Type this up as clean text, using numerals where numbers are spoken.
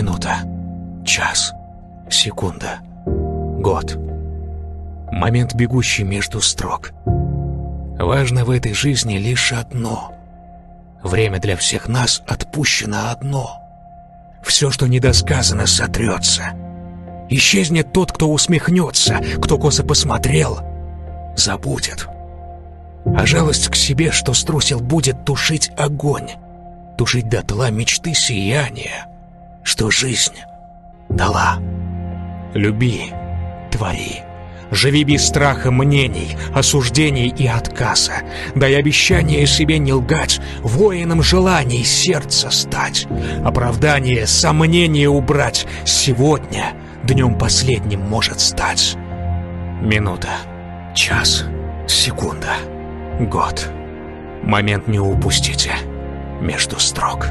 Минута, час, секунда, год. Момент, бегущий между строк. Важно в этой жизни лишь одно. Время для всех нас отпущено одно. Все, что недосказано, сотрется. Исчезнет тот, кто усмехнется, кто косо посмотрел, забудет. А жалость к себе, что струсил, будет тушить огонь, тушить дотла мечты сияния, что жизнь дала. Люби, твори, живи без страха мнений, осуждений и отказа. Дай обещание себе не лгать, воином желаний сердца стать, оправдание, сомнения убрать. Сегодня днем последним может стать. Минута, час, секунда, год. Момент не упустите между строк.